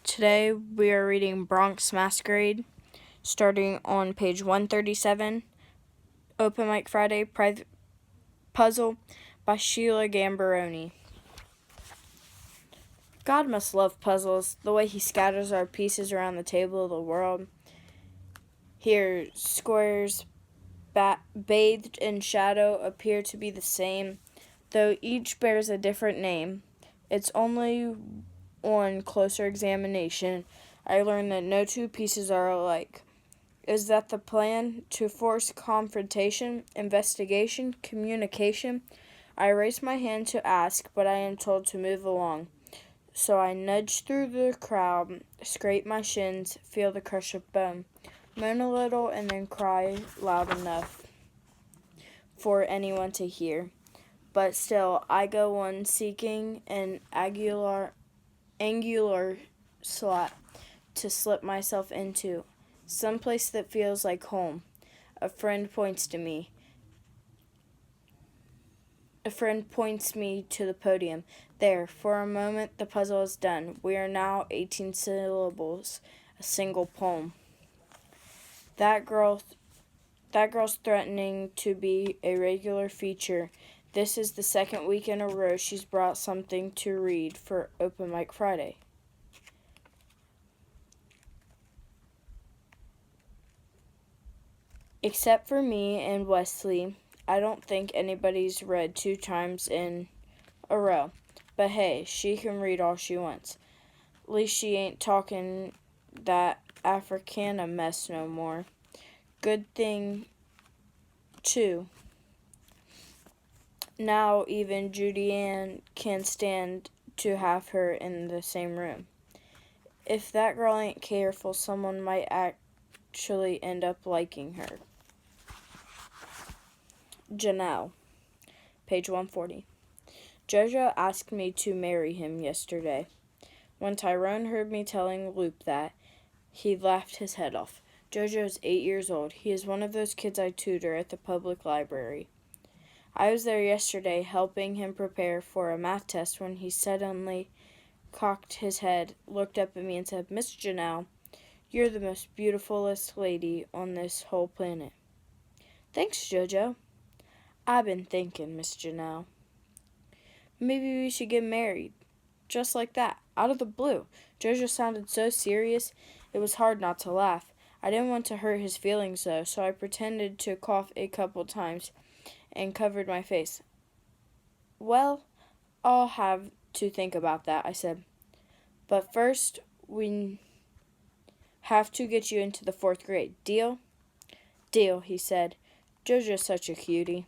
Today we are reading Bronx Masquerade, starting on page 137, Open Mic Friday Puzzle by Sheila Gambaroni. God must love puzzles, the way he scatters our pieces around the table of the world. Here, squares bathed in shadow appear to be the same, though each bears a different name. It's only on closer examination I learned that no two pieces are alike. Is that the plan? To force confrontation, investigation, communication? I raise my hand to ask, but I am told to move along. So I nudge through the crowd, scrape my shins, feel the crush of bone, moan a little, and then cry loud enough for anyone to hear. But still, I go on seeking an angular slot to slip myself into, someplace that feels like home. A friend points me to the podium. There, for a moment, the puzzle is done. We are now 18 syllables, a single poem. That girl's threatening to be a regular feature. This is the second week in a row she's brought something to read for Open Mic Friday. Except for me and Wesley, I don't think anybody's read 2 times in a row. But hey, she can read all she wants. At least she ain't talking that Africana mess no more. Good thing, too. Now even Judy Ann can stand to have her in the same room. If that girl ain't careful, someone might actually end up liking her. Janelle, page 140. Jojo asked me to marry him yesterday. When Tyrone heard me telling Loop that, he laughed his head off. Jojo is 8 years old. He is one of those kids I tutor at the public library. I was there yesterday helping him prepare for a math test when he suddenly cocked his head, looked up at me and said, "Miss Janelle, you're the most beautifulest lady on this whole planet." "Thanks, Jojo." "I've been thinking, Miss Janelle, maybe we should get married." Just like that, out of the blue. Jojo sounded so serious, it was hard not to laugh. I didn't want to hurt his feelings, though, so I pretended to cough a couple times and covered my face. "Well, I'll have to think about that," I said. "But first, we have to get you into the 4th grade. Deal?" "Deal," he said. Jojo's such a cutie.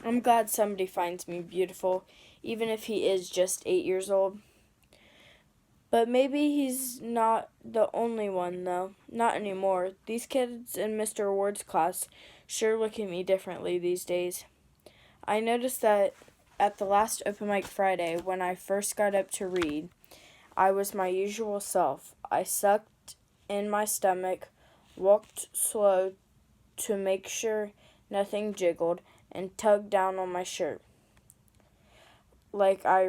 I'm glad somebody finds me beautiful, even if he is just 8 years old. But maybe he's not the only one, though. Not anymore. These kids in Mr. Ward's class sure look at me differently these days. I noticed that at the last Open Mic Friday, when I first got up to read, I was my usual self. I sucked in my stomach, walked slow to make sure nothing jiggled, and tugged down on my shirt. Like I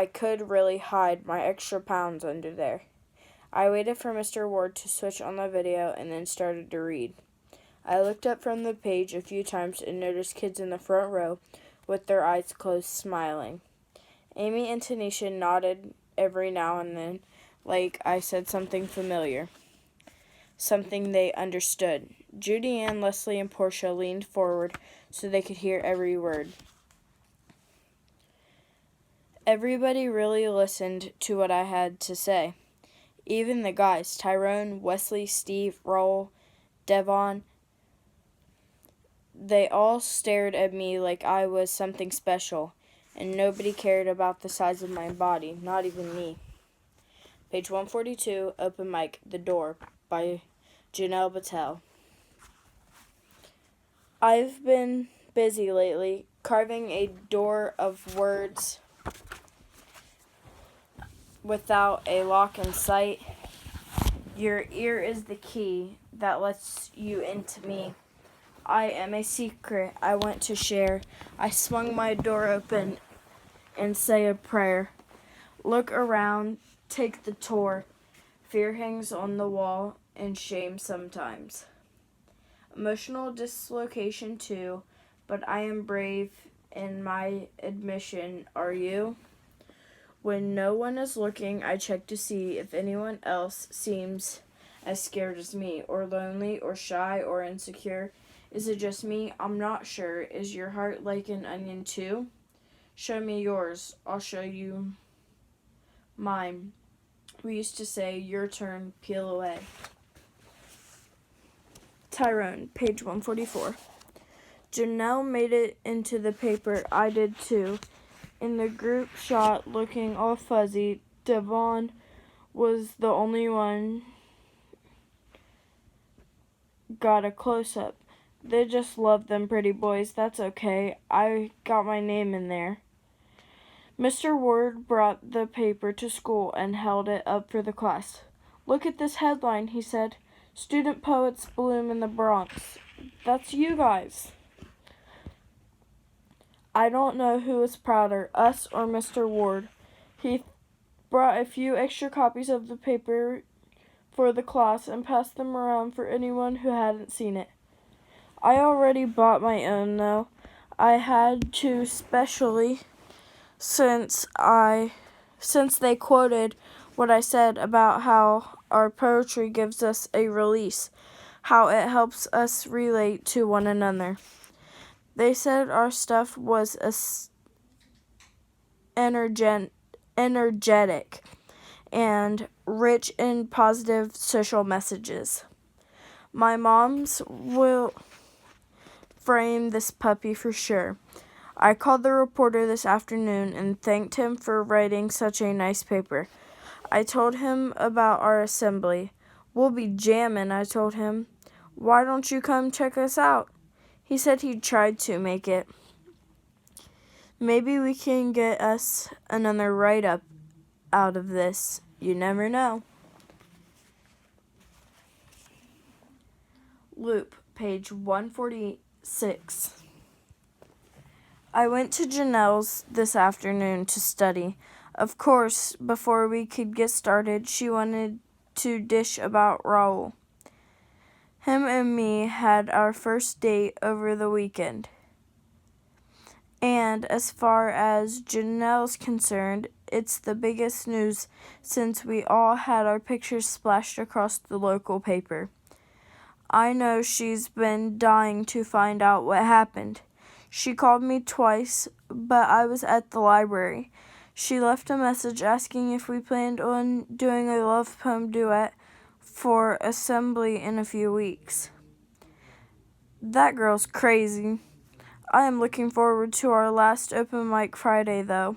could really hide my extra pounds under there. I waited for Mr. Ward to switch on the video and then started to read. I looked up from the page a few times and noticed kids in the front row with their eyes closed, smiling. Amy and Tanisha nodded every now and then, like I said something familiar, something they understood. Judy Ann, Leslie, and Portia leaned forward so they could hear every word. Everybody really listened to what I had to say. Even the guys, Tyrone, Wesley, Steve, Raul, Devon, they all stared at me like I was something special, and nobody cared about the size of my body, not even me. Page 142, Open Mic, The Door, by Janelle Battelle. I've been busy lately, carving a door of words without a lock in sight. Your ear is the key that lets you into me. I am a secret I want to share. I swung my door open and say a prayer. Look around, take the tour. Fear hangs on the wall, and shame sometimes. Emotional dislocation too, but I am brave in my admission. Are you? When no one is looking, I check to see if anyone else seems as scared as me, or lonely, or shy, or insecure. Is it just me? I'm not sure. Is your heart like an onion too? Show me yours. I'll show you mine. We used to say, your turn, peel away. Tyrone, page 144. Janelle made it into the paper. I did too. In the group shot, looking all fuzzy, Devon was the only one got a close-up. They just love them pretty boys. That's okay. I got my name in there. Mr. Ward brought the paper to school and held it up for the class. Look at this headline, he said. Student poets bloom in the Bronx. That's you guys. I don't know who was prouder, us or Mr. Ward. He brought a few extra copies of the paper for the class and passed them around for anyone who hadn't seen it. I already bought my own, though. I had to specially since they quoted what I said about how our poetry gives us a release, how it helps us relate to one another. They said our stuff was energetic and rich in positive social messages. My mom's will frame this puppy for sure. I called the reporter this afternoon and thanked him for writing such a nice paper. I told him about our assembly. We'll be jammin', I told him. Why don't you come check us out? He said he'd tried to make it. Maybe we can get us another write-up out of this. You never know. Loop, page 146. I went to Janelle's this afternoon to study. Of course, before we could get started, she wanted to dish about Raoul. Him and me had our first date over the weekend. And as far as Janelle's concerned, it's the biggest news since we all had our pictures splashed across the local paper. I know she's been dying to find out what happened. She called me twice, but I was at the library. She left a message asking if we planned on doing a love poem duet for assembly in a few weeks. That girl's crazy. I am looking forward to our last open mic Friday, though.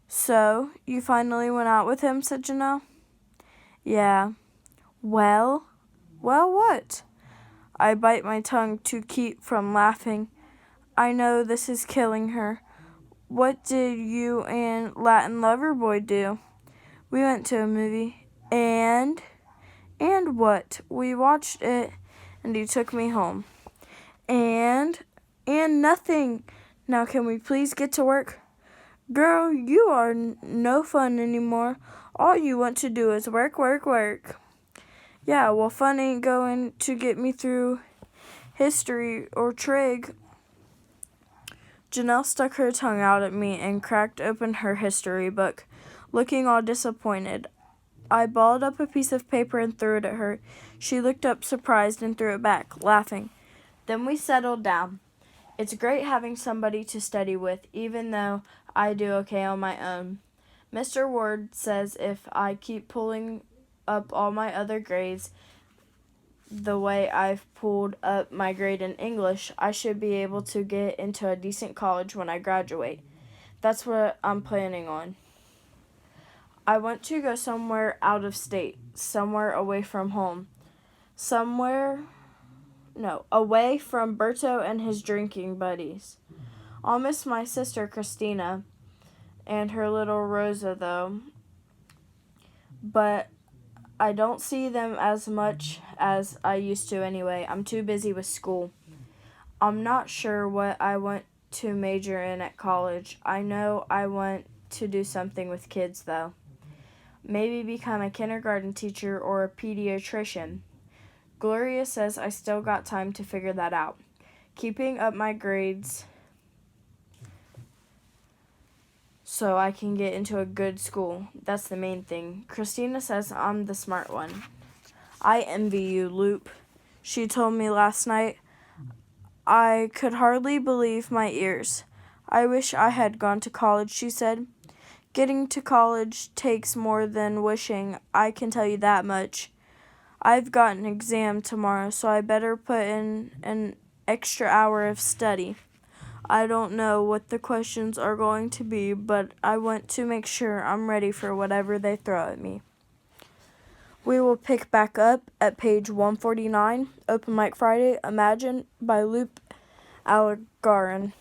So, you finally went out with him, said Janelle. Yeah. Well, what? I bite my tongue to keep from laughing. I know this is killing her. What did you and Latin Loverboy do? We went to a movie. And what? We watched it, and he took me home. And nothing. Now can we please get to work? Girl, you are no fun anymore. All you want to do is work. Yeah, well, fun ain't going to get me through history or trig. Janelle stuck her tongue out at me and cracked open her history book, looking all disappointed. I balled up a piece of paper and threw it at her. She looked up surprised and threw it back, laughing. Then we settled down. It's great having somebody to study with, even though I do okay on my own. Mr. Ward says if I keep pulling up all my other grades the way I've pulled up my grade in English, I should be able to get into a decent college when I graduate. That's what I'm planning on. I want to go somewhere out of state, somewhere away from home. Away from Berto and his drinking buddies. I'll miss my sister Christina and her little Rosa, though. But I don't see them as much as I used to anyway. I'm too busy with school. I'm not sure what I want to major in at college. I know I want to do something with kids, though. Maybe become a kindergarten teacher or a pediatrician. Gloria says I still got time to figure that out. Keeping up my grades so I can get into a good school. That's the main thing. Christina says I'm the smart one. I envy you, Loop. She told me last night. I could hardly believe my ears. I wish I had gone to college, she said. Getting to college takes more than wishing, I can tell you that much. I've got an exam tomorrow, so I better put in an extra hour of study. I don't know what the questions are going to be, but I want to make sure I'm ready for whatever they throw at me. We will pick back up at page 149, Open Mic Friday, Imagine by Loop Allegarin.